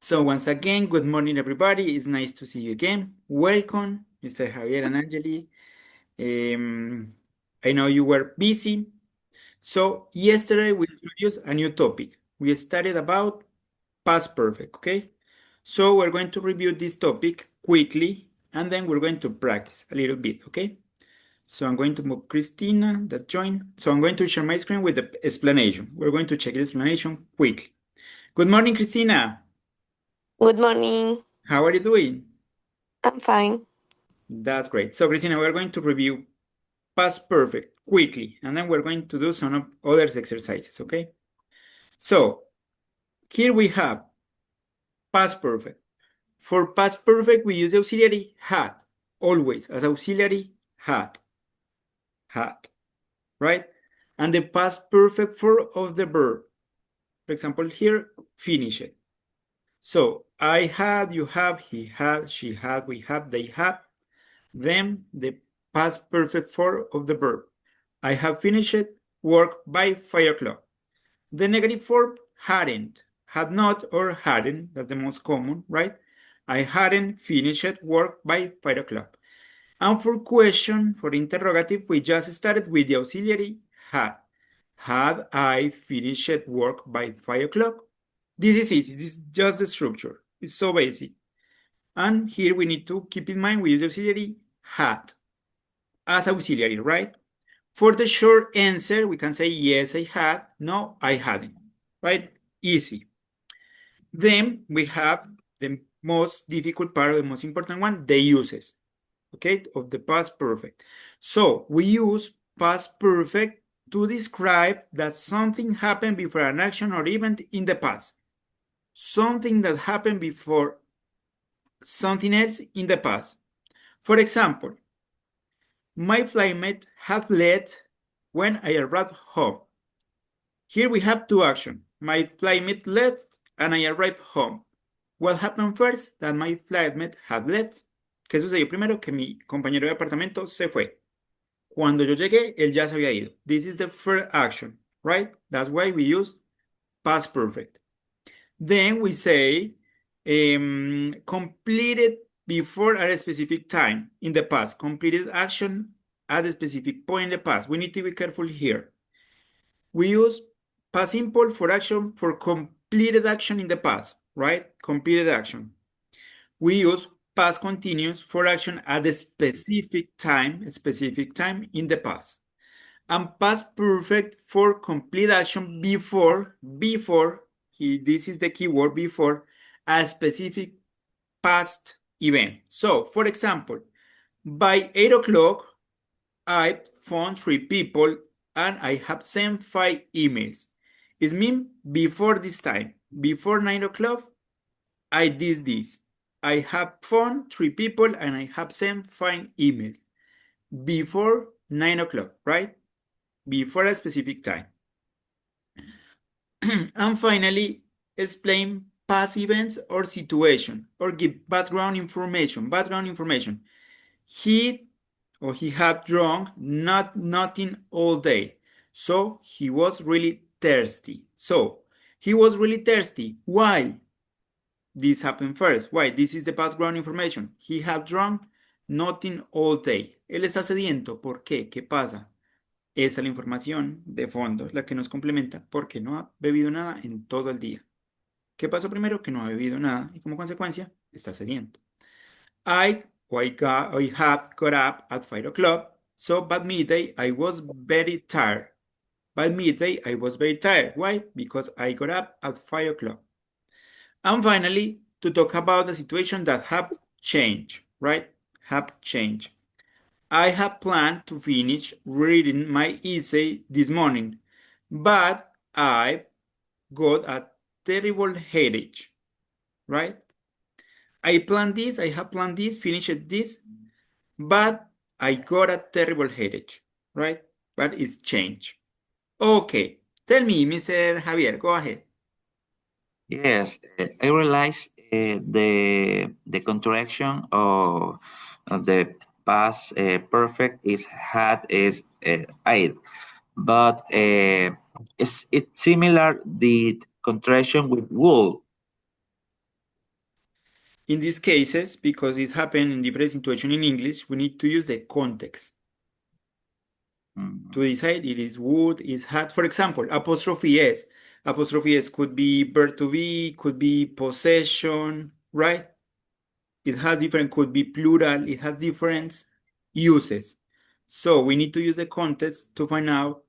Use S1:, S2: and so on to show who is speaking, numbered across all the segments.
S1: So once again, good morning, everybody. It's nice to see you again. Welcome, Mr. Javier and Angeli. Um, I know you were busy. So yesterday we introduced a new topic. We started about past perfect, okay? So we're going to review this topic quickly, and then we're going to practice a little bit, okay? So I'm going to move Christina that joined. So I'm going to share my screen with the explanation. We're going to check the explanation quickly. Good morning, Christina.
S2: Good morning.
S1: How are you doing?
S2: I'm fine.
S1: That's great. So, Christina, we're going to review past perfect quickly, and then we're going to do some other exercises, okay? So, here we have past perfect. For past perfect, we use the auxiliary had, always as auxiliary had, right? And the past perfect form of the verb. For example, here, finish it. So, I had, you have, he had, she had, we have, they have. Then the past perfect form of the verb. I have finished work by 5 o'clock. The negative form hadn't, had not, or hadn't. That's the most common, right? I hadn't finished work by 5 o'clock. And for question, for interrogative, we just started with the auxiliary had. Had I finished work by 5 o'clock? This is easy. This is just the structure. It's so basic. And here we need to keep in mind we use the auxiliary had as auxiliary, right? For the short answer, we can say yes, I had, no, I hadn't, right? Easy. Then we have the most difficult part, the most important one, the uses, okay, of the past perfect. So we use past perfect to describe that something happened before an action or event in the past. Something that happened before something else in the past. For example, my flight had left when I arrived home. Here we have two actions. My flightmate left and I arrived home. What happened first? That my flightmate had left. ¿Qué sucedió primero? Que mi compañero de apartamento se fue. Cuando yo llegué, él ya se había ido. This is the first action, right? That's why we use past perfect. Then we say completed before a specific time in the past. Completed action at a specific point in the past. We need to be careful here. We use past simple for action for completed action in the past, right? Completed action. We use past continuous for action at a specific time in the past. And past perfect for complete action before, this is the keyword, before a specific past event. So, for example, by 8 o'clock, I phoned 3 people and I have sent 5 emails. It means before this time, before 9 o'clock, I did this. I have phoned 3 people and I have sent 5 emails. Before 9 o'clock, right? Before a specific time. And finally, explain past events or situation or give background information. Background information. He or he had drunk nothing all day. So he was really thirsty. So he was really thirsty. Why? This happened first. Why? This is the background information. He had drunk nothing all day. Él está sediento. ¿Por qué? ¿Qué pasa? Esa es la información de fondo, la que nos complementa, porque no ha bebido nada en todo el día. ¿Qué pasó primero? Que no ha bebido nada y como consecuencia está sediento. I had got up at 5 o'clock, so by midday I was very tired. By midday I was very tired. Why? Because I got up at 5 o'clock. And finally, to talk about the situation that have changed, right? Have changed. I had planned to finish reading my essay this morning, but I got a terrible headache, right? I have planned this, finished this, but I got a terrible headache, right? But it's changed. Okay, tell me, Mr. Javier, go ahead.
S3: Yes, I realize the contraction of the past perfect is had is I, but it's similar the contraction with wool.
S1: in these cases, because it happened in different situations in English, we need to use the context to decide it is would, is had. For example, apostrophe S. Apostrophe S could be verb to be, could be possession, right? It has different, could be plural, it has different uses. So we need to use the context to find out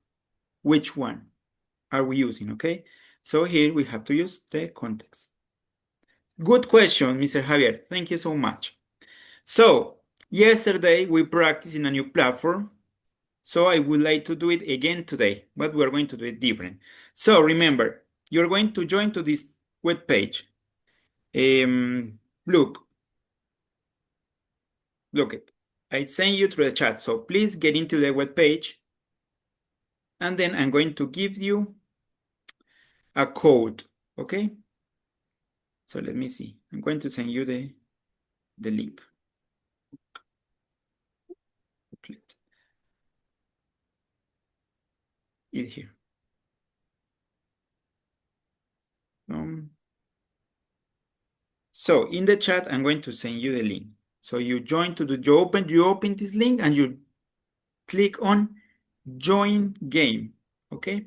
S1: which one are we using, okay? So here we have to use the context. Good question, Mr. Javier. Thank you so much. So, yesterday we practiced in a new platform. So I would like to do it again today, but we're going to do it different. So remember, you're going to join to this web page. Look it. I send you through the chat. So please get into the web page. And then I'm going to give you a code, okay? So let me see. I'm going to send you the link. It here. So in the chat, I'm going to send you the link. So you open this link and you click on join game, okay?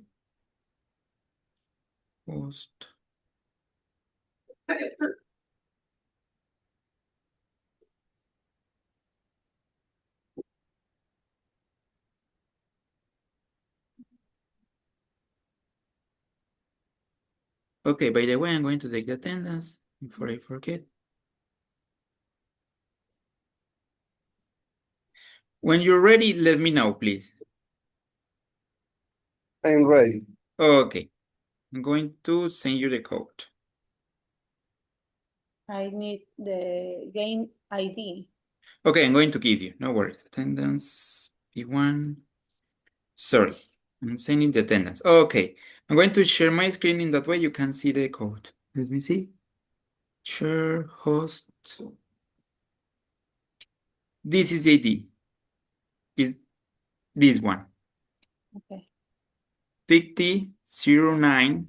S1: Post. Okay, by the way, I'm going to take the attendance before I forget. When you're ready, let me know, please.
S4: I'm ready.
S1: Okay, I'm going to send you the code.
S5: I need the game ID.
S1: Okay, I'm going to give you, no worries. Attendance, P1. Sorry, I'm sending the attendance. Okay, I'm going to share my screen in that way you can see the code. Let me see. Share host. This is the ID. Is this one.
S5: Okay.
S1: 5009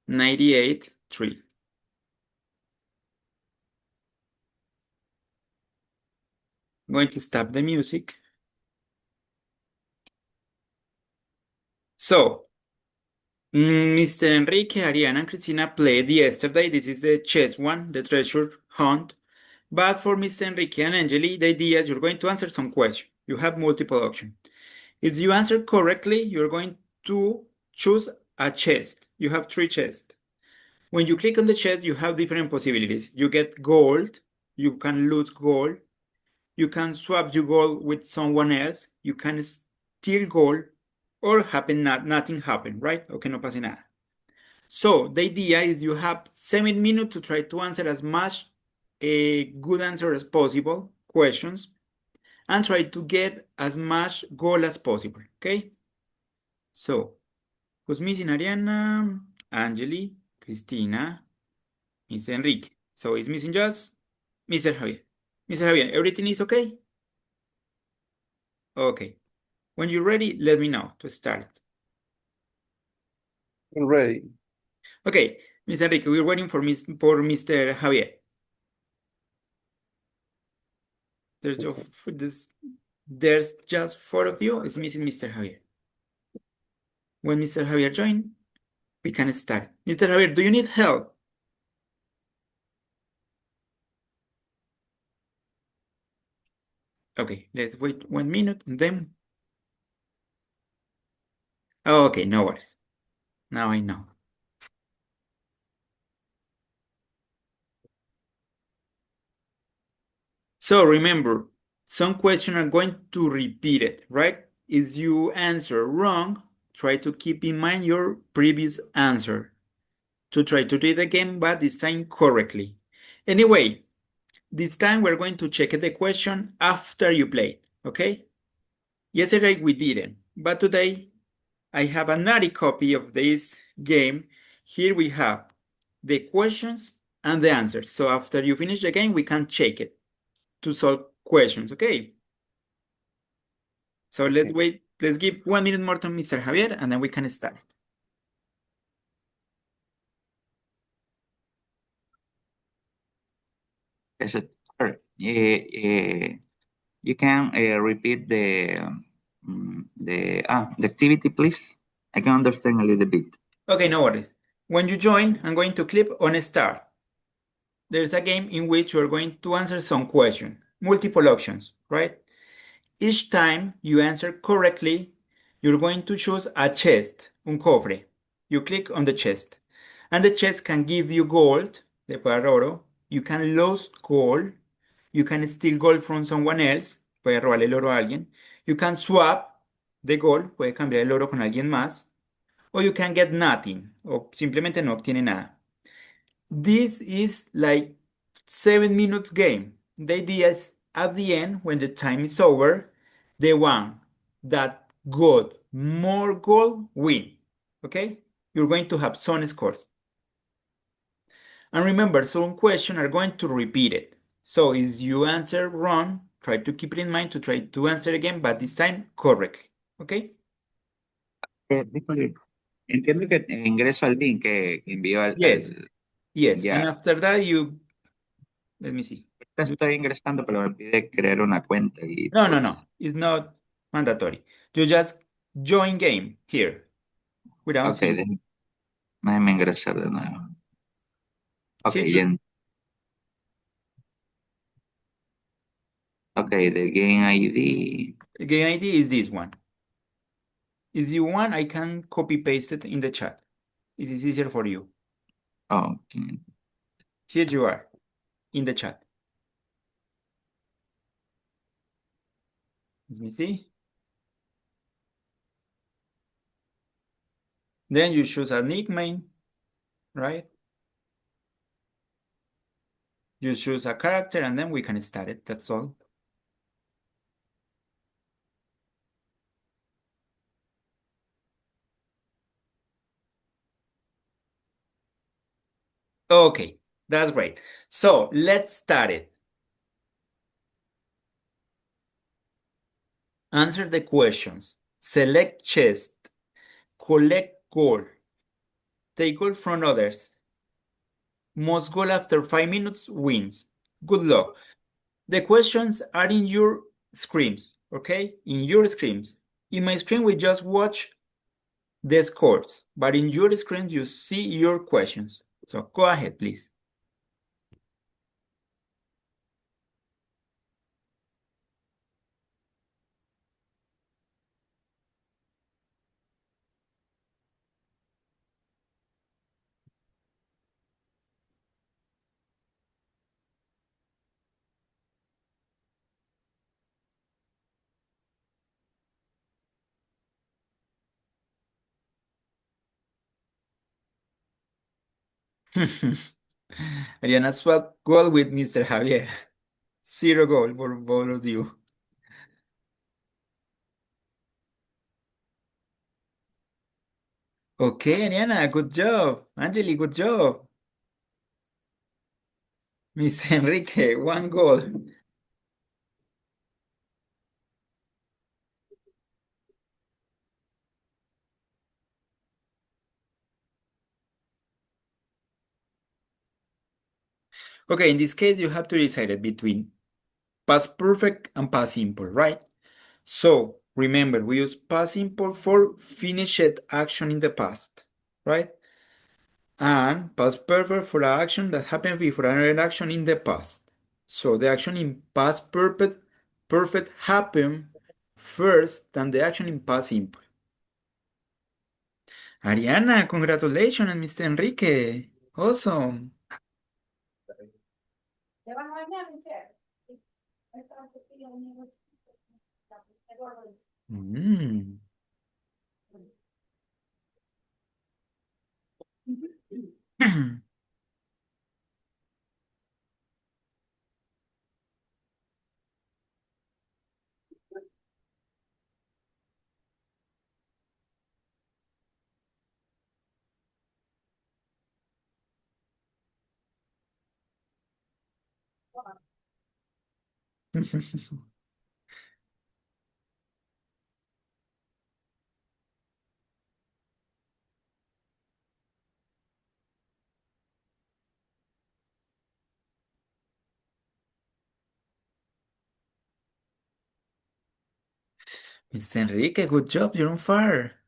S1: 98 3. I'm going to stop the music. So, Mr. Enrique, Ariana, and Cristina played yesterday. This is the chess one, the treasure hunt. But for Mr. Enrique and Angeli, the idea is you're going to answer some questions. You have multiple options. If you answer correctly, you're going to choose a chest. You have 3 chests. When you click on the chest, you have different possibilities. You get gold. You can lose gold. You can swap your gold with someone else. You can steal gold or nothing happen, right? Okay, no pasa nada. So the idea is you have 7 minutes to try to answer as much a good answer as possible, questions, and try to get as much goal as possible, okay? So, who's missing? Ariana, Angeli, Cristina, Mr. Enrique. So it's missing just Mr. Javier. Mr. Javier, everything is okay? Okay. When you're ready, let me know to start.
S4: I'm ready.
S1: Okay, Mr. Enrique, we're waiting for Mr. Javier. There's just 4 of you. It's missing Mr. Javier. When Mr. Javier join, we can start. Mr. Javier, do you need help? Okay, let's wait 1 minute and then. Okay, no worries. Now I know. So remember, some questions are going to repeat it, right? If you answer wrong, try to keep in mind your previous answer to try to read again, but this time correctly. Anyway, this time we're going to check the question after you played, okay? Yesterday we didn't, but today I have another copy of this game. Here we have the questions and the answers. So after you finish the game, we can check it to solve questions, okay? So let's wait. Let's give 1 minute more to Mr. Javier and then we can start.
S3: Yes, sir. You can repeat the activity, please. I can understand a little bit.
S1: Okay, no worries. When you join, I'm going to click on Start. There's a game in which you're going to answer some question, multiple options, right? Each time you answer correctly, you're going to choose a chest, un cofre. You click on the chest, and the chest can give you gold, le puede dar oro. You can lose gold. You can steal gold from someone else, puede robarle el oro a alguien. You can swap the gold, puede cambiar el oro con alguien más. O you can get nothing, o simplemente no obtiene nada. This is like 7 minutes game. The idea is at the end, when the time is over, the one that got more gold win. Okay? You're going to have some scores. And remember, some questions are going to repeat it. So if you answer wrong, try to keep it in mind to try to answer again, but this time correctly. Okay?
S3: Disculpe, entiendo que ingreso al link que envió
S1: Yes. Yes. And
S3: ya.
S1: after that, let me see.
S3: Estoy ingresando, pero me pide crear una cuenta y
S1: No, no,
S3: todo.
S1: no. It's not mandatory. You just join game here without
S3: Ok,
S1: seeing.
S3: déjeme ingresar de nuevo. Ok,
S1: Here
S3: ya.
S1: you,
S3: Ok, the game ID.
S1: the game ID is this one. If you want, I can copy paste it in the chat. It is easier for you.
S3: Ok.
S1: Here you are in the chat. Let me see. Then you choose a nickname, right? You choose a character and then we can start it. That's all. Okay, that's great. So let's start it. Answer the questions. Select chest. Collect gold. Take gold from others. Most goal after 5 minutes wins. Good luck. The questions are in your screens, okay? In your screens. In my screen, we just watch the scores, but in your screen, you see your questions. So go ahead, please. Ariana swap goal with Mr. Javier. 0 goal for both of you. Okay, Ariana, good job. Angeli, good job. Miss Enrique, 1 goal. Okay, in this case, you have to decide between past perfect and past simple, right? So remember, we use past simple for finished action in the past, right? And past perfect for an action that happened before another action in the past. So the action in past perfect happened first than the action in past simple. Ariana, congratulations, Mr. Enrique. Awesome. Mm. Mr. Enrique, good job, you're on fire.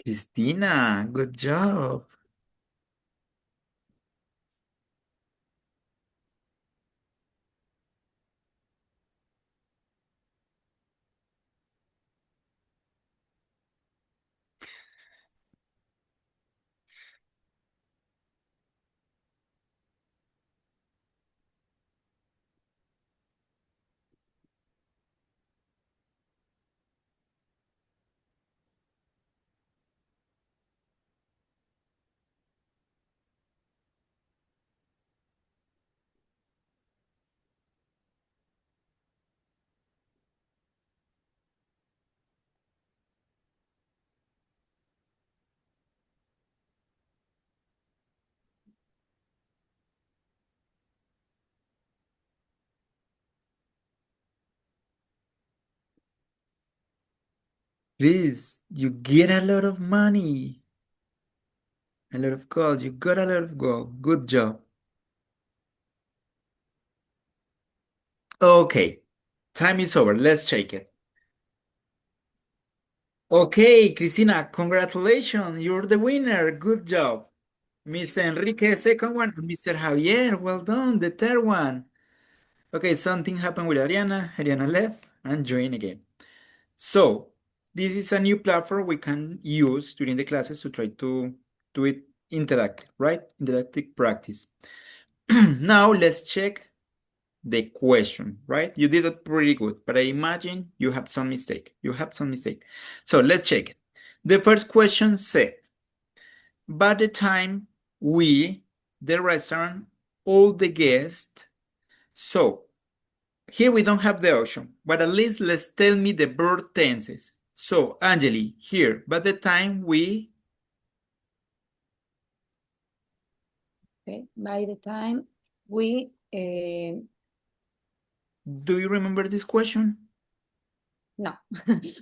S1: Cristina, good job. Please, you get a lot of money. A lot of gold. You got a lot of gold. Good job. Okay, time is over. Let's check it. Okay, Cristina, congratulations. You're the winner. Good job. Mr. Enrique, second one. Mr. Javier, well done. The third one. Okay, something happened with Ariana. Ariana left and joined again. So, this is a new platform we can use during the classes to try to do it interactive, right? Interactive practice. Now, let's check the question, right? You did it pretty good, but I imagine you have some mistake. You have some mistake. So let's check it. The first question said, by the time we, the restaurant, all the guests. So here we don't have the option, but at least let's tell me the verb tenses. So Angeli, here, by the time we,
S5: Okay. By the time we,
S1: do you remember this question?
S5: no.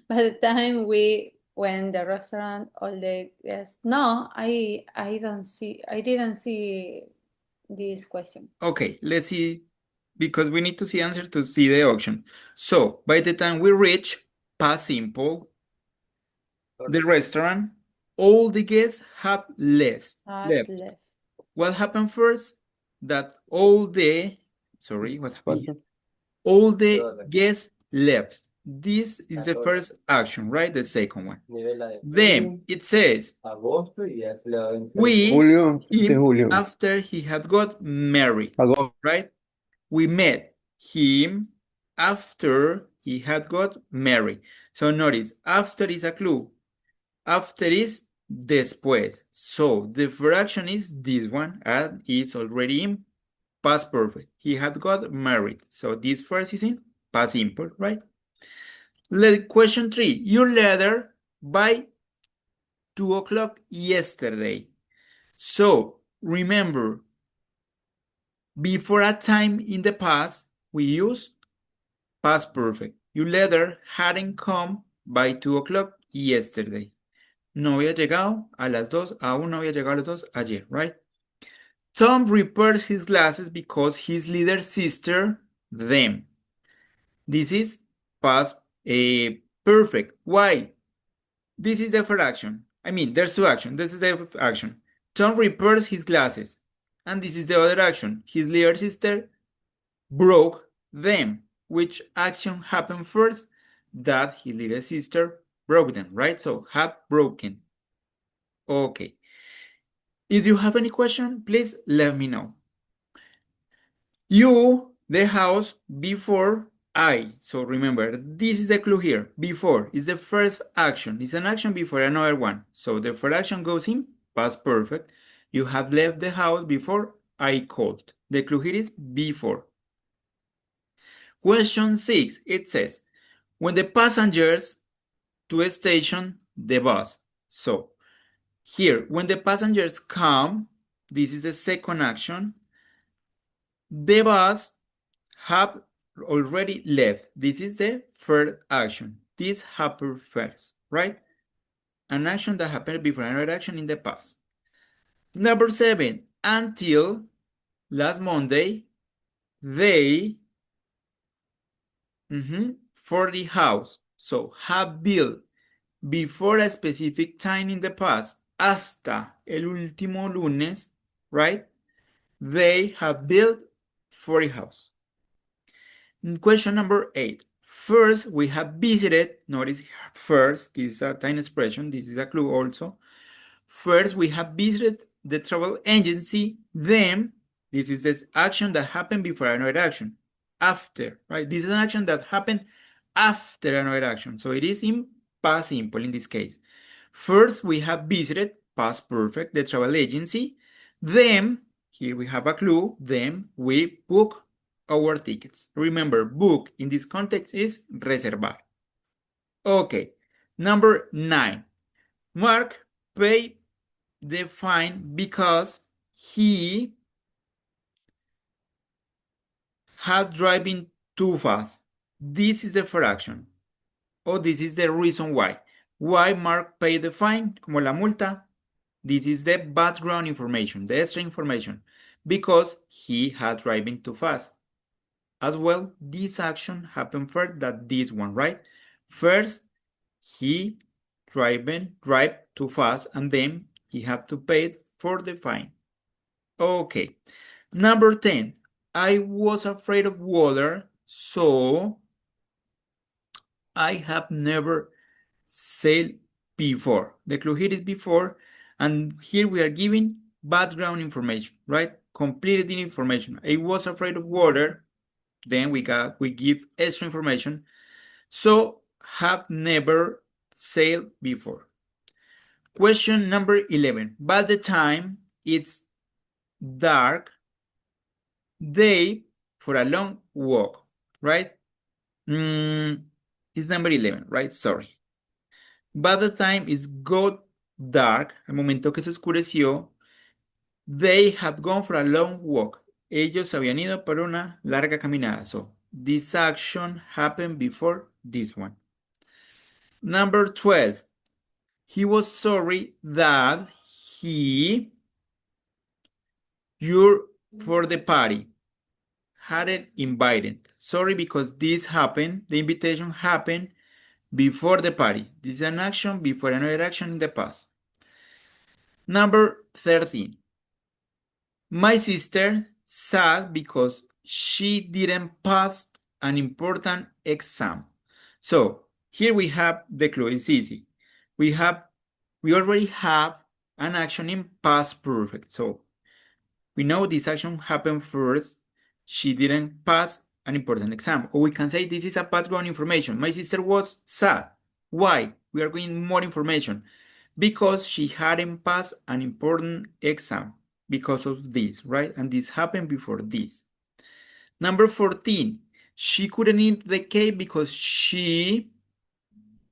S5: By the time we when the restaurant, all the guests. No, I don't see. I didn't see this question.
S1: Okay, let's see, because we need to see answer to see the option. So by the time we reach past simple, the restaurant, all the guests have left.
S5: Had left.
S1: What happened first? That all the, sorry, what happened here? All the guests left. This is the first action, right? The second one. Then it says, we
S4: Julio,
S1: him
S4: Julio.
S1: after he had got married,
S4: Agosto.
S1: right? We met him after he had got married. So notice, after is a clue. After is después. So the fraction is this one, and it's already in past perfect. He had got married. So this first is in past simple, right? Question 3. Your letter by 2 o'clock yesterday. So remember, before a time in the past, we use past perfect. Your letter hadn't come by 2 o'clock yesterday. No había llegado a las 2, aún no había llegado a las 2 ayer, right? Tom repairs his glasses because his little sister them. This is past perfect. Why? This is the first action. I mean, there's two actions. This is the action. Tom repairs his glasses. And this is the other action. His little sister broke them. Which action happened first? That his little sister broke them, right? So, have broken. Okay. If you have any question, please let me know. You, the house, before I. So remember, this is the clue here. Before is the first action. It's an action before another one. So the first action goes in past perfect. You have left the house before I called. The clue here is before. Question 6, it says, when the passengers to a station, the bus. So here, when the passengers come, this is the second action. The bus have already left. This is the third action. This happened first, right? An action that happened before another action in the past. Number 7, until last Monday, they for the house. So have built before a specific time in the past, hasta el último lunes, right? They have built for the house. Question number 8. First, we have visited. Notice first, this is a time expression. This is a clue also. First, we have visited the travel agency. Then, this is this action that happened before another action. After, right? This is an action that happened after another action. So it is in past simple in this case. First, we have visited, past perfect, the travel agency. Then, here we have a clue. Then we book our tickets. Remember, book in this context is reservar. Okay, number 9. Mark paid the fine because he had driving too fast. This is the first action. Or this is the reason why. Why Mark paid the fine, como la multa. This is the background information, the extra information. Because he had driving too fast. As well, this action happened first than this one, right? First, he drive too fast, and then he had to pay for the fine. Okay. Number 10. I was afraid of water, so I have never sailed before. The clue here is before, and here we are giving background information, right? Completed information. I was afraid of water. Then we give extra information. So have never sailed before. Question number 11. By the time it's dark, they for a long walk, right? It's number 11, right? Sorry. By the time it's got dark, al momento que se oscureció, they had gone for a long walk. Ellos habían ido por una larga caminada. So this action happened before this one. Number 12. He was sorry that you're for the party hadn't invited. Sorry because this happened, the invitation happened before the party. This is an action before another action in the past. Number 13. My sister sad because she didn't pass an important exam. So here we have the clue. It's easy. We already have an action in past perfect. So we know this action happened first. She didn't pass an important exam. Or we can say this is a background information. My sister was sad. Why? We are getting more information. Because she hadn't passed an important exam. Because of this, right? And this happened before this. Number 14. She couldn't eat the cake because she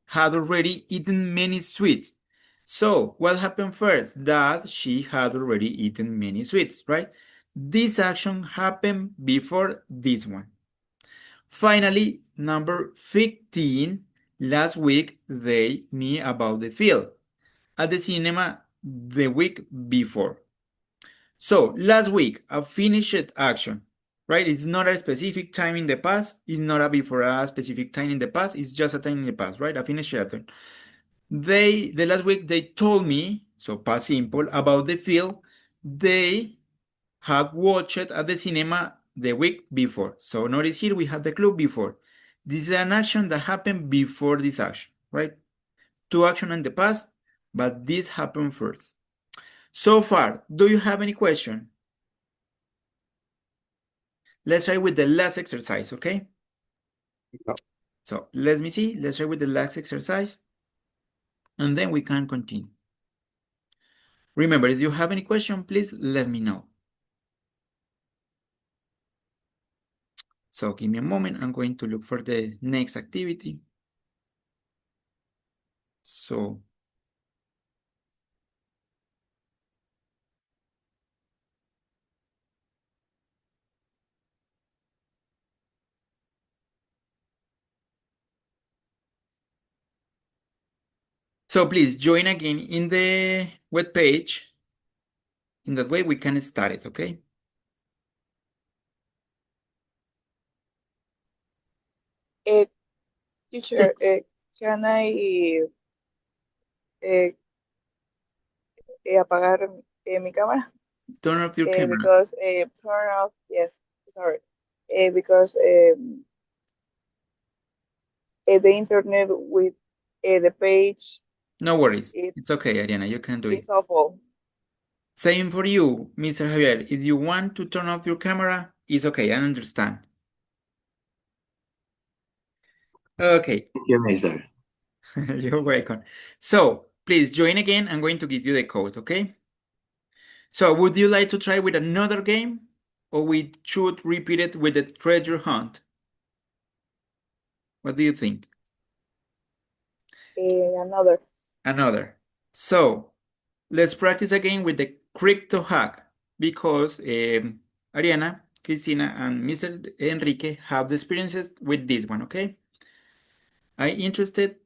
S1: had already eaten many sweets. So what happened first? That she had already eaten many sweets, right? This action happened before this one. Finally, number 15, last week they knew about the film at the cinema the week before. So last week, a finished action, right? It's not a specific time in the past. It's not a before a specific time in the past. It's just a time in the past, right? A finished pattern. The last week they told me, so past simple, about the film they have watched at the cinema the week before. So notice here we have the clue before. This is an action that happened before this action, right? Two actions in the past, but this happened first. So far, do you have any question? Let's try with the last exercise, okay?
S3: No.
S1: So let me see. Let's try with the last exercise, and then we can continue. Remember, if you have any question, please let me know. So give me a moment. I'm going to look for the next activity. So please join again in the web page. In that way, we can start it, okay?
S4: Uh, Teacher, can I uh, apagar mi cámara?
S1: Turn off your camera.
S4: Because turn off, yes, sorry. Because the internet with the page,
S1: No worries.
S4: it's
S1: It's okay, Ariana. You can do it.
S4: it's awful.
S1: Same for you, Mr. Javier. If you want to turn off your camera, it's okay. I understand. Okay.
S3: Thank you, Mister.
S1: You're welcome. So please join again. I'm going to give you the code, okay? So would you like to try with another game? Or we should repeat it with the treasure hunt? What do you think?
S4: Another.
S1: Another. So let's practice again with the crypto hack because Ariana, Cristina, and Mr. Enrique have the experiences with this one, okay? I'm interested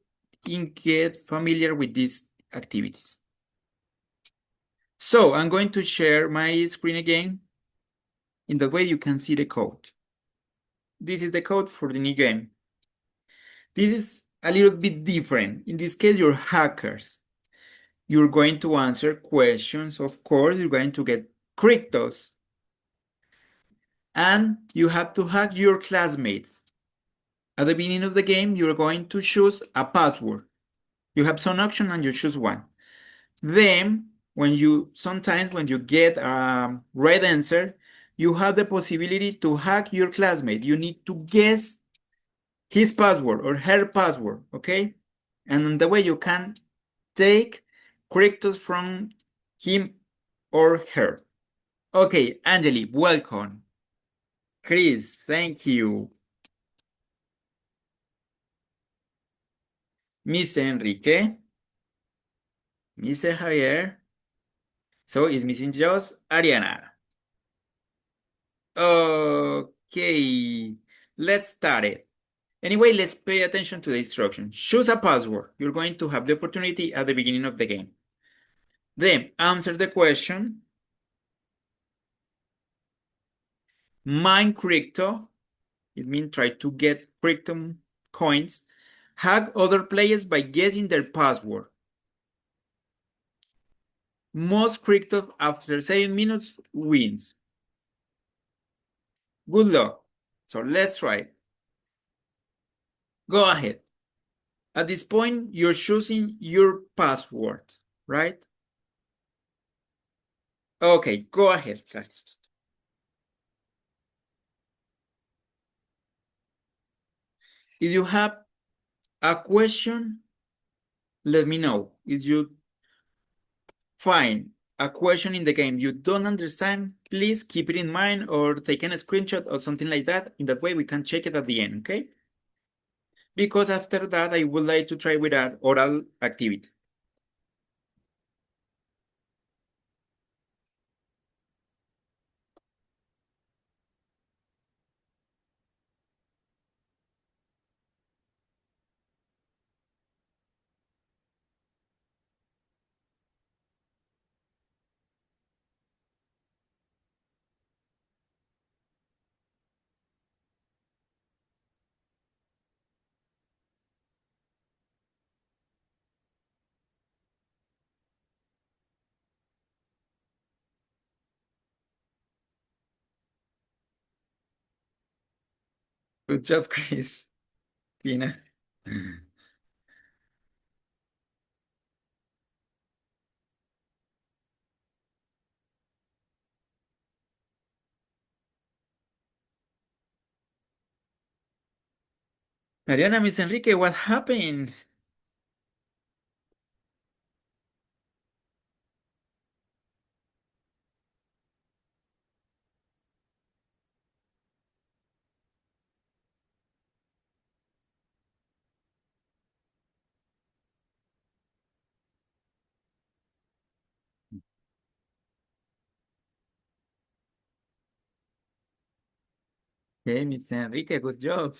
S1: in get familiar with these activities. So I'm going to share my screen again. In that way you can see the code. This is the code for the new game. This is a little bit different. In this case, you're hackers. You're going to answer questions. Of course, you're going to get cryptos. And you have to hack your classmates. At the beginning of the game, you're going to choose a password. You have some option and you choose one. Then, sometimes when you get a right answer, you have the possibility to hack your classmate. You need to guess his password or her password, okay? And on the way you can take cryptos from him or her. Okay, Angeli, welcome. Chris, thank you. Mr. Enrique, Mr. Javier. So it's missing just Ariana. Okay, let's start it. Anyway, let's pay attention to the instruction. Choose a password. You're going to have the opportunity at the beginning of the game. Then answer the question. Mine crypto. It means try to get crypto coins. Hack other players by guessing their password. Most crypto after 7 minutes wins. Good luck. So let's try it. Go ahead. At this point, you're choosing your password, right? Okay, go ahead, guys. If you have a question, let me know. If you find a question in the game you don't understand, please keep it in mind or take a screenshot or something like that. In that way, we can check it at the end, okay? Because after that, I would like to try with an oral activity. Good job, Chris. Tina. Mariana, Miss Enrique, what happened? Hey, Miss Enrique, good job.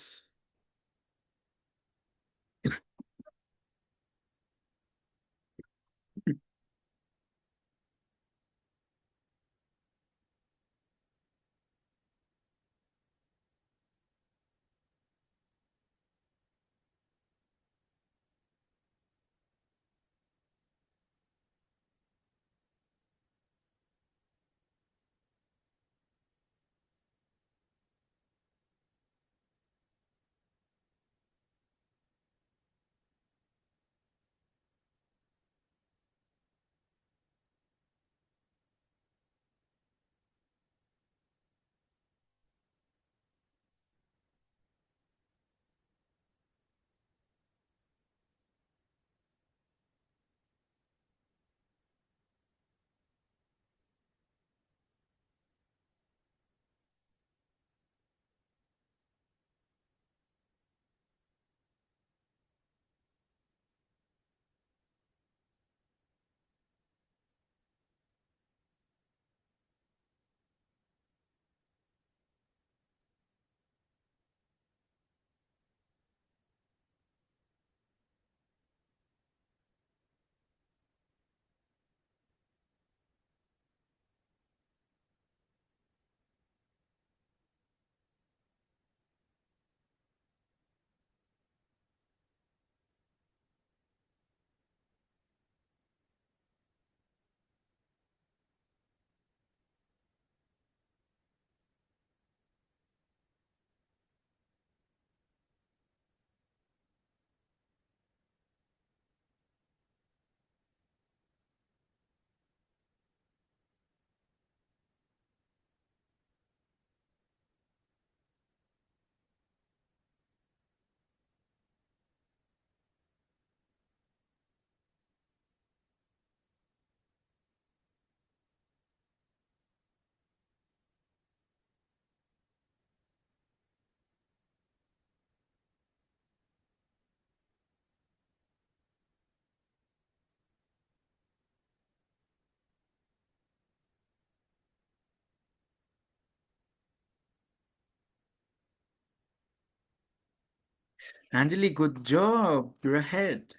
S1: 'Angeli, good job. You're ahead.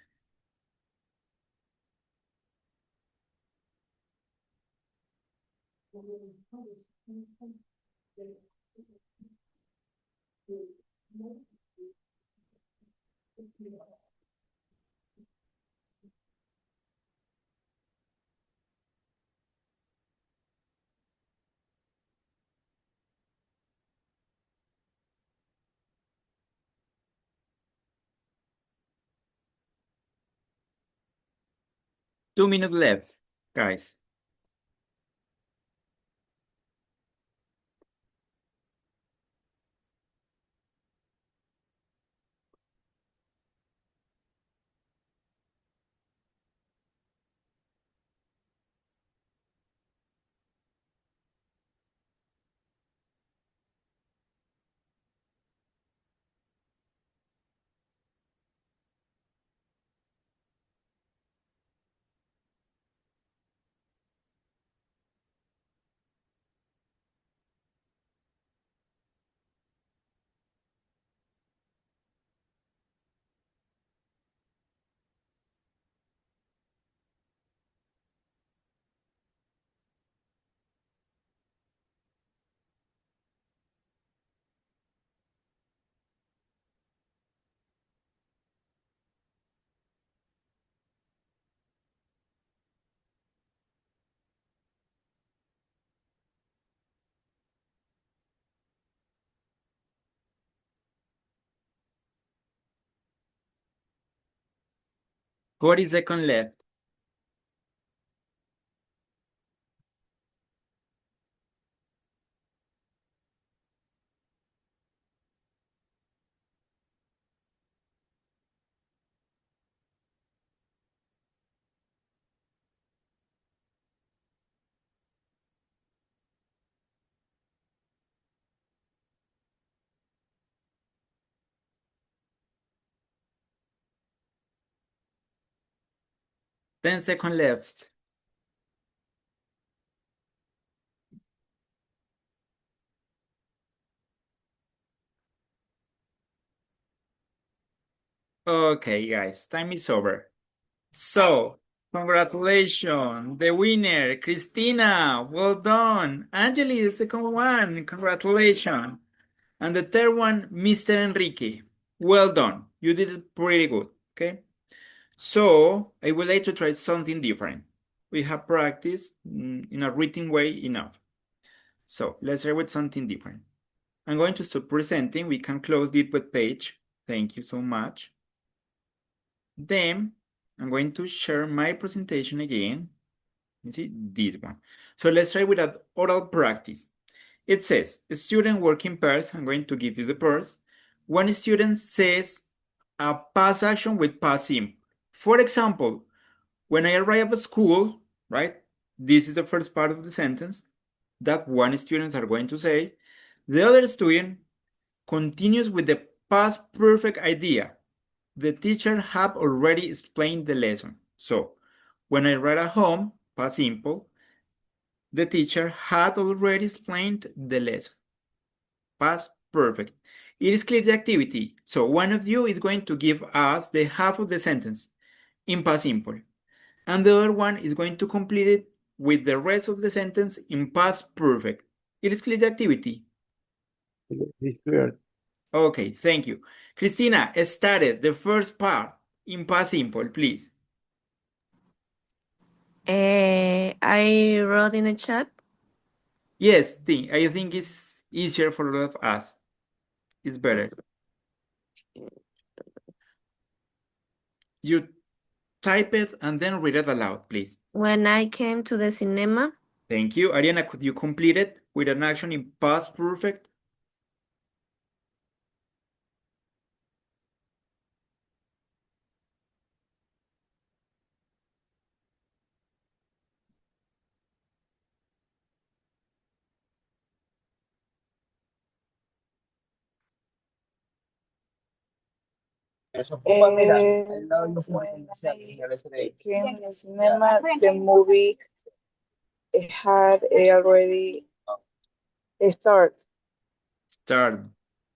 S1: Two-minute left, guys. 40 seconds left. Ten seconds left. Okay, guys, time is over. So, congratulations, the winner, Christina. Well done. Angeli, the second one. Congratulations. And the third one, Mr. Enrique. Well done. You did it pretty good. Okay. So, I would like to try something different. We have practiced in a written way enough. So, let's try with something different. I'm going to stop presenting. We can close this web page. Thank you so much. Then I'm going to share my presentation again. You see this one. So let's try with an oral practice. It says, student work in pairs. I'm going to give you the pairs. One student says a past action with past simple. For example, when I arrive at school, right? This is the first part of the sentence that one student are going to say. The other student continues with the past perfect idea. The teacher have already explained the lesson. So, when I write at home, past simple, the teacher had already explained the lesson. Past perfect. It is clear the activity. So, one of you is going to give us the half of the sentence in past simple. And the other one is going to complete it with the rest of the sentence in past perfect. It is clear the activity.
S3: It's clear.
S1: Okay, thank you. Christina, started the first part in past simple, please.
S2: I wrote in the chat.
S1: Yes, I think it's easier for all of us. It's better. You type it and then read it aloud, please.
S2: When I came to the cinema,
S1: Thank you. Ariana, could you complete it with an action in past perfect?
S4: When I came to the cinema, the movie had already started.
S1: Start,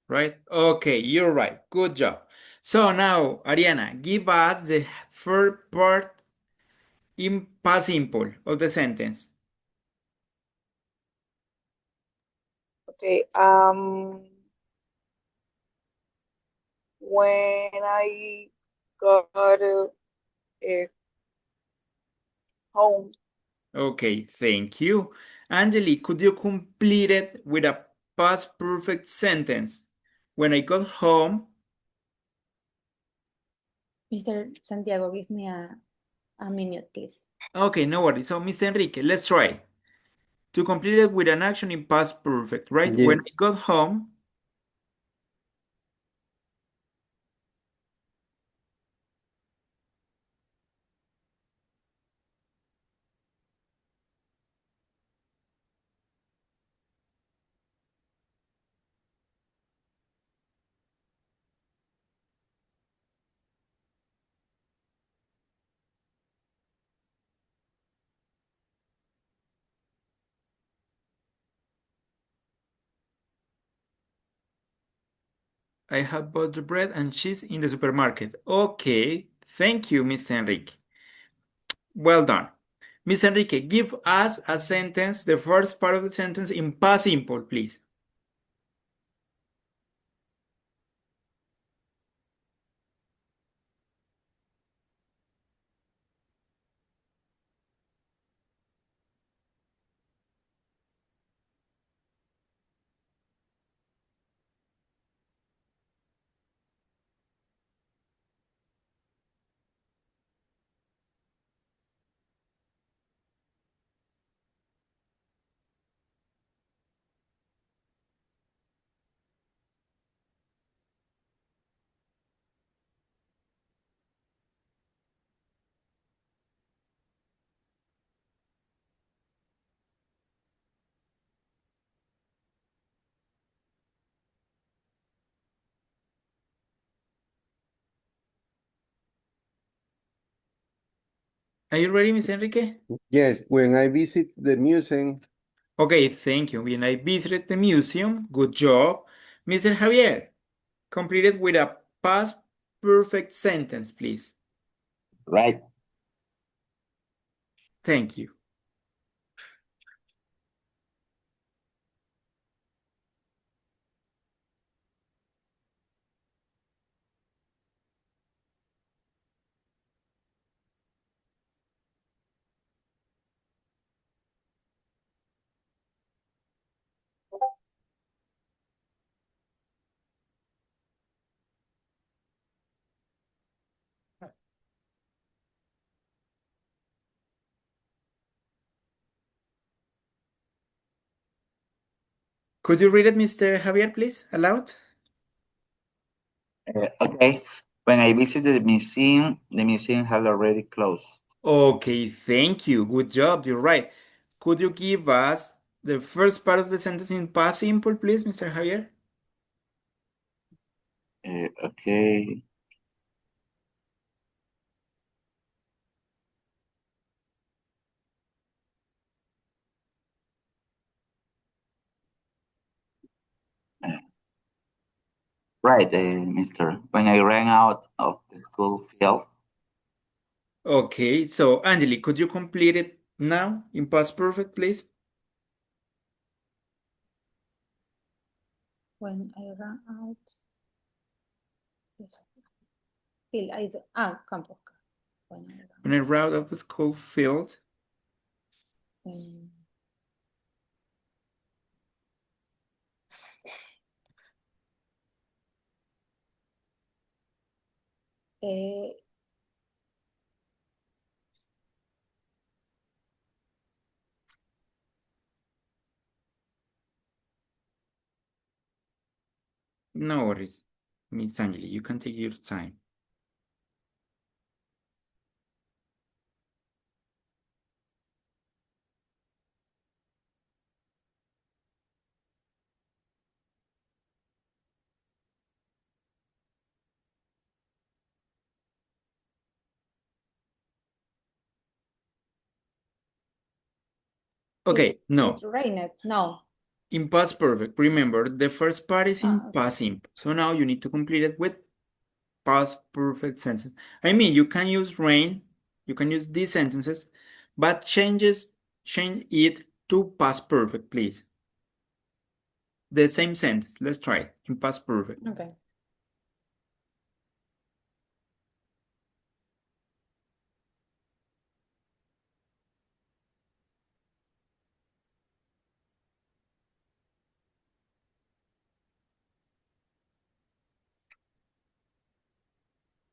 S1: right? Okay, you're right. Good job. So now, Ariana, give us the first part in past simple of the sentence.
S4: Okay. When I got home,
S1: Okay, thank you. Angeli, could you complete it with a past perfect sentence? When I got home,
S5: Mr. Santiago, give me a minute, please.
S1: okay, no worries. So, Miss Enrique, let's try to complete it with an action in past perfect, right? When I
S3: Yes.
S1: got home, I had bought the bread and cheese in the supermarket. Okay, thank you, Miss Enrique. Well done. Miss Enrique, give us a sentence, the first part of the sentence in past simple, please. Are you ready, Miss Enrique?
S6: Yes, when I visit the museum,
S1: Okay, thank you. When I visited the museum, good job. Mr. Javier, complete it with a past perfect sentence, please.
S3: Right.
S1: Thank you. Could you read it, Mr. Javier, please, aloud?
S3: Okay. When I visited the museum had already closed.
S1: Okay, thank you. Good job. You're right. Could you give us the first part of the sentence in past simple, please, Mr. Javier?
S3: Okay. Right, Mister. When I ran out of the school field,
S1: Okay, so Angeli, could you complete it now in past perfect, please?
S5: When I ran out. Campus. When I
S1: When I
S5: ran
S1: route of the school field.
S5: out. Eh,
S1: No worries, Miss Angeli, you can take your time. Okay,
S5: it
S1: no.
S5: rained. No.
S1: In past perfect, remember the first part is in
S5: Okay.
S1: past simple. So now you need to complete it with past perfect sentence. I mean, you can use rain, you can use these sentences, but change it to past perfect, please. The same sentence. Let's try it in past perfect.
S5: Okay.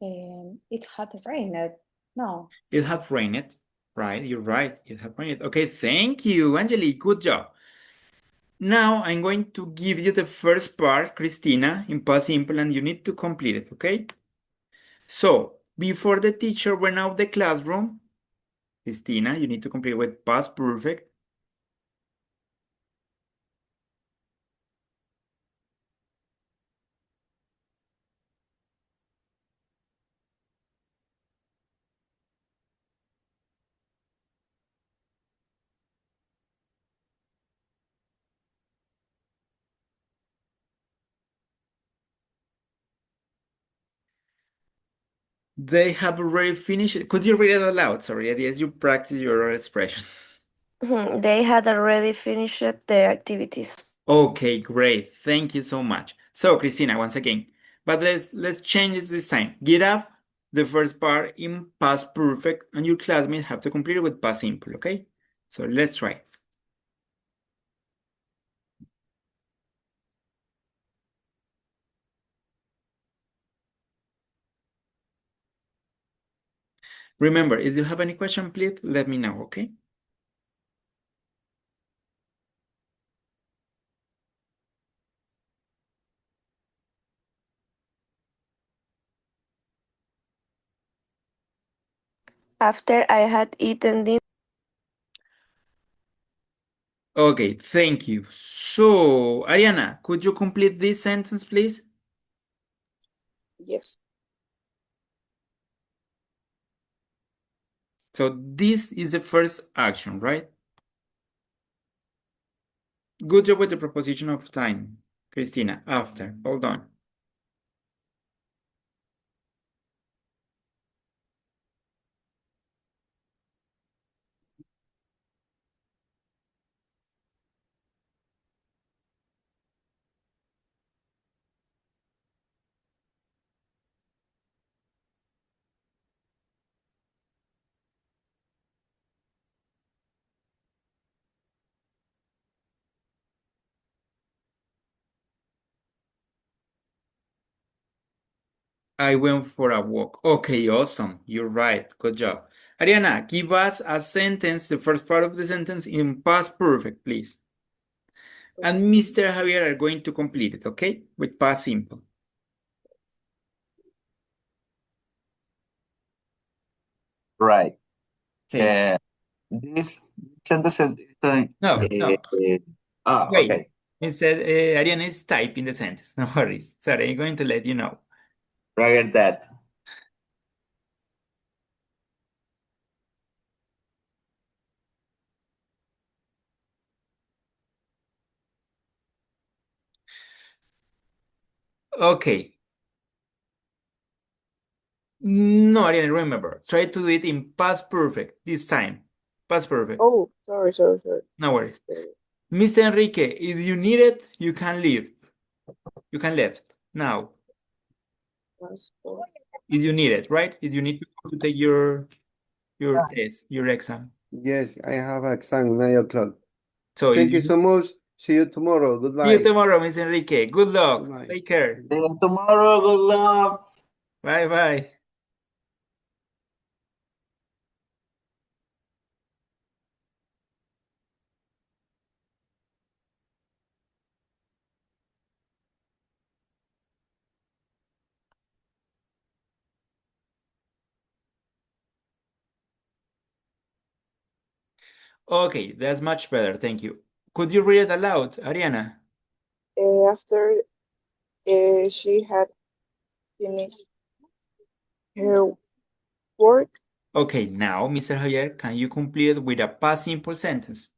S5: It had rained. No.
S1: It had rained, right? You're right. It had rained. Okay, thank you, Angeli. Good job. Now I'm going to give you the first part, Christina, in past simple, and you need to complete it, okay? So, before the teacher went out the classroom, Christina, you need to complete with past perfect. They have already finished it. Could you read it aloud? Sorry, as you practice your oral expression.
S2: They had already finished the activities.
S1: Okay, great. Thank you so much. So, Christina, once again, but let's change it this time. Get up the first part in past perfect, and your classmates have to complete it with past simple, okay? So let's try it. Remember, if you have any question, please let me know, okay?
S2: After I had eaten dinner,
S1: Okay, thank you. So, Ariana, could you complete this sentence, please?
S4: Yes.
S1: So this is the first action, right? Good job with the proposition of time, Christina. After, hold on. I went for a walk. Okay, awesome. You're right. Good job. Ariana, give us a sentence, the first part of the sentence in past perfect, please. And Mr. Javier are going to complete it, okay? With past simple.
S3: Right.
S1: Say.
S3: This sentence is
S1: No, no. Wait.
S3: okay.
S1: Instead, Ariana is typing the sentence. No worries. Sorry, I'm going to let you know.
S3: Right that.
S1: Okay. No, Ariana, remember. Try to do it in past perfect this time. Past perfect.
S4: Oh, sorry.
S1: No worries.
S4: Uh,
S1: Mr. Enrique, if you need it, you can leave. You can left now.
S4: Passport.
S1: If you need it, right? If you need to take your test, your exam.
S6: Yes, I have exam 9 o'clock.
S1: So if
S6: Thank you
S1: you
S6: so much. See you tomorrow.
S1: see you
S6: Goodbye.
S1: tomorrow, Mr. Enrique. Good luck.
S6: Goodbye.
S1: Take care.
S3: See you tomorrow. Good luck.
S1: Bye bye. Okay, that's much better. Thank you. Could you read it aloud, Ariana?
S4: After she had finished her work,
S1: Okay, now, Mr. Javier, can you complete it with a past simple sentence?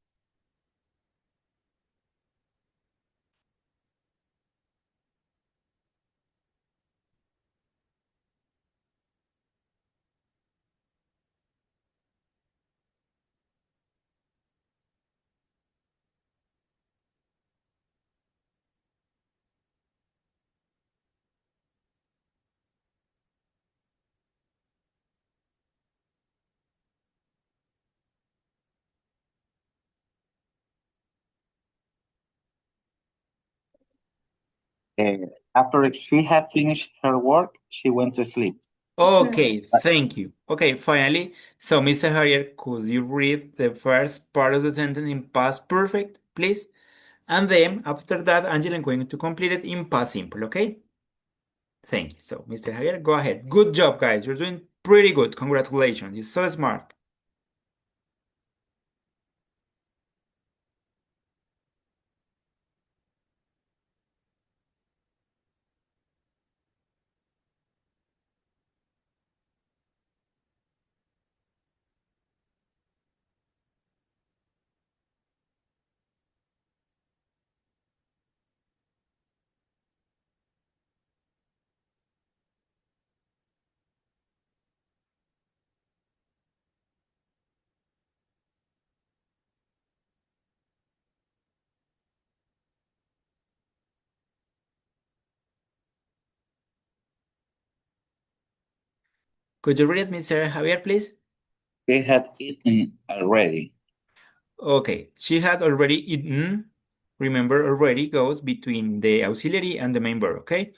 S3: Uh, After she had finished her work, she went to sleep.
S1: Okay, thank you. Okay, finally, so Mr. Javier, could you read the first part of the sentence in past perfect, please? And then after that, Angela, I'm going to complete it in past simple, okay? Thank you. So, Mr. Javier, go ahead. Good job, guys. You're doing pretty good. Congratulations. You're so smart. Could you read, Mr. Javier, please?
S3: She had eaten already.
S1: Okay, she had already eaten. Remember, already goes between the auxiliary and the main verb, okay?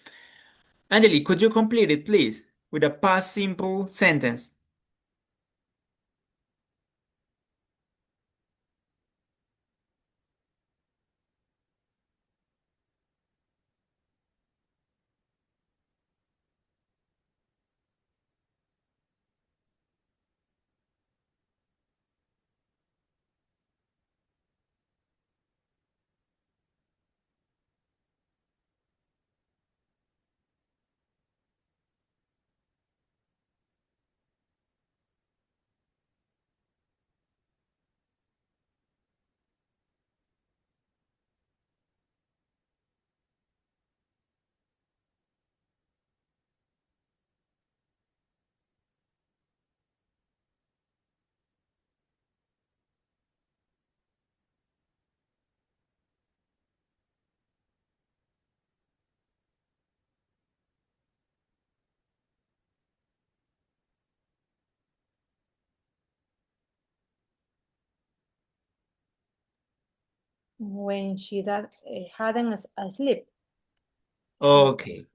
S1: Angeli, could you complete it, please, with a past simple sentence?
S5: when she hadn't asleep.
S1: Okay,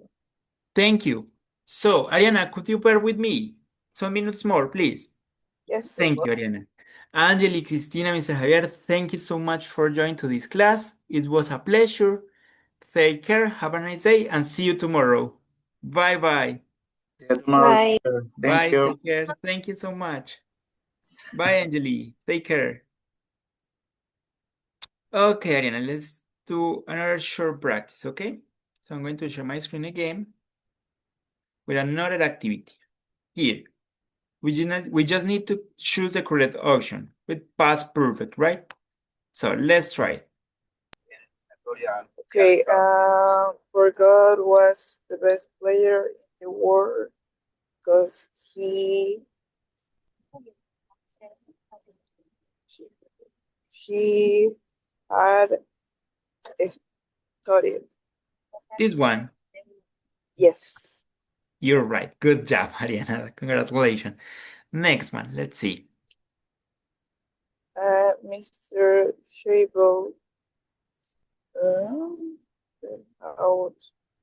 S1: thank you. So, Ariana, could you bear with me some minutes more, please?
S4: Yes.
S1: Thank you, Ariana. Angeli, Cristina, Mr. Javier, thank you so much for joining to this class. It was a pleasure. Take care, have a nice day, and see you tomorrow. Bye-bye.
S3: See you tomorrow,
S2: Bye.
S3: teacher. Thank
S1: Bye,
S3: you.
S1: take care. Thank you so much. Bye, Angeli. Take care. Okay, Ariana, let's do another short practice, okay? So I'm going to share my screen again with another activity. Here, we just need to choose the correct option with past perfect, right? So let's try it.
S4: Okay. Forgot was the best player in the world because he had studied.
S1: This one,
S4: Yes.
S1: you're right. Good job, Ariana. Congratulations. Next one, let's see.
S4: Mr. Shable out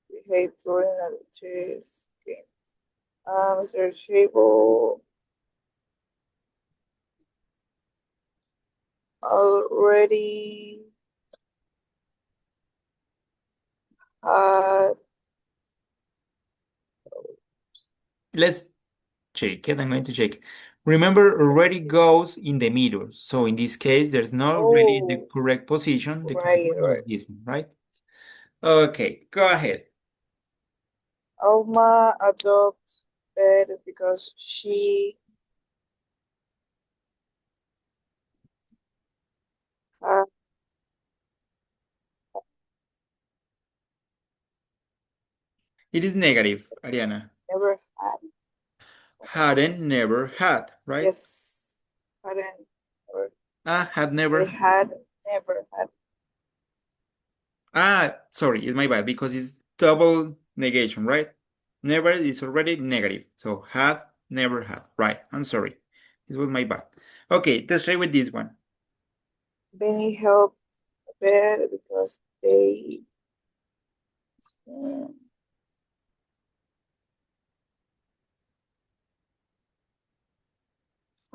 S4: behave during a chess game. Mr. Shable already had
S1: Let's check it. I'm going to check. Remember, already goes in the middle. So in this case, there's not really the
S4: oh
S1: correct position. The correct
S4: right
S1: one is
S4: right.
S1: this one, right? Okay, go ahead.
S4: Alma adopted because she had
S1: It is negative, Ariana.
S4: never had.
S1: Hadn't, never had, right?
S4: Yes, hadn't never.
S1: Had
S4: They
S1: never.
S4: had never had.
S1: Sorry, it's my bad because it's double negation, right? Never is already negative. So had, never had. Right. I'm sorry. This was my bad. Okay, let's try with this one.
S4: Benny helped a bit because they um,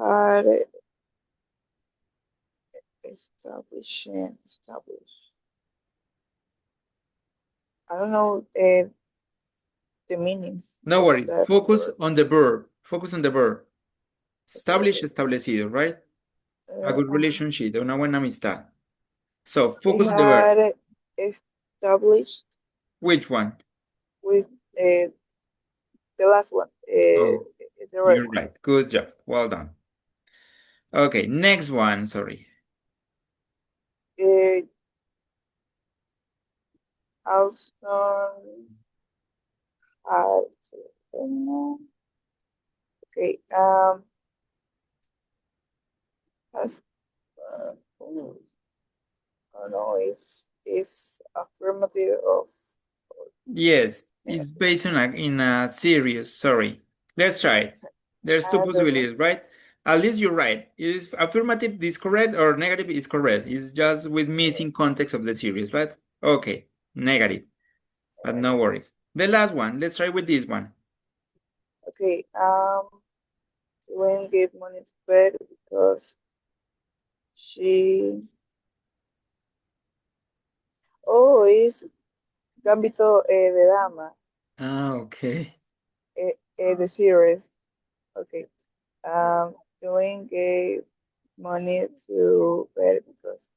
S4: had established. I don't know the meaning
S1: No
S4: of
S1: worries.
S4: that
S1: Focus
S4: word.
S1: on the verb. Focus on the verb. Establish,
S4: Okay.
S1: establecido, right? A good
S4: Uh,
S1: relationship, una buena amistad. So
S4: they
S1: focus on the verb.
S4: had established
S1: Which one?
S4: with the last one,
S1: Oh,
S4: the right
S1: you're
S4: one.
S1: right. Good job. Well done. Okay, next one. Sorry.
S4: Uh, Alston had okay. Has I don't know if it's affirmative of
S1: Yes, it's
S4: negative.
S1: based on in a series. Sorry. Let's try it. There's two
S4: I don't know.
S1: possibilities, right? At least you're right. Is affirmative is correct or negative is correct? It's just with missing
S4: Yes.
S1: context of the series, right? Okay, negative, but
S4: Right.
S1: no worries. The last one. Let's try with this one.
S4: Okay. Gwen gave money to bed because she. Oh, it's Gambito de Dama.
S1: Okay.
S4: The series. Okay. Gwen gave money to bed because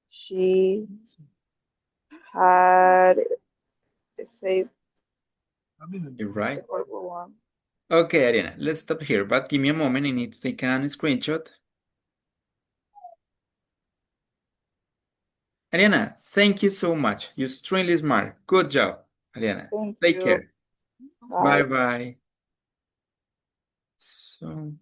S4: she had a safe
S1: You're right.
S4: one.
S1: Okay, Ariana, let's stop here, but give me a moment. I need to take a screenshot. Ariana, thank you so much. You're extremely smart. Good job, Ariana.
S4: Thank
S1: Take
S4: you.
S1: care.
S4: Bye.
S1: Bye bye. So.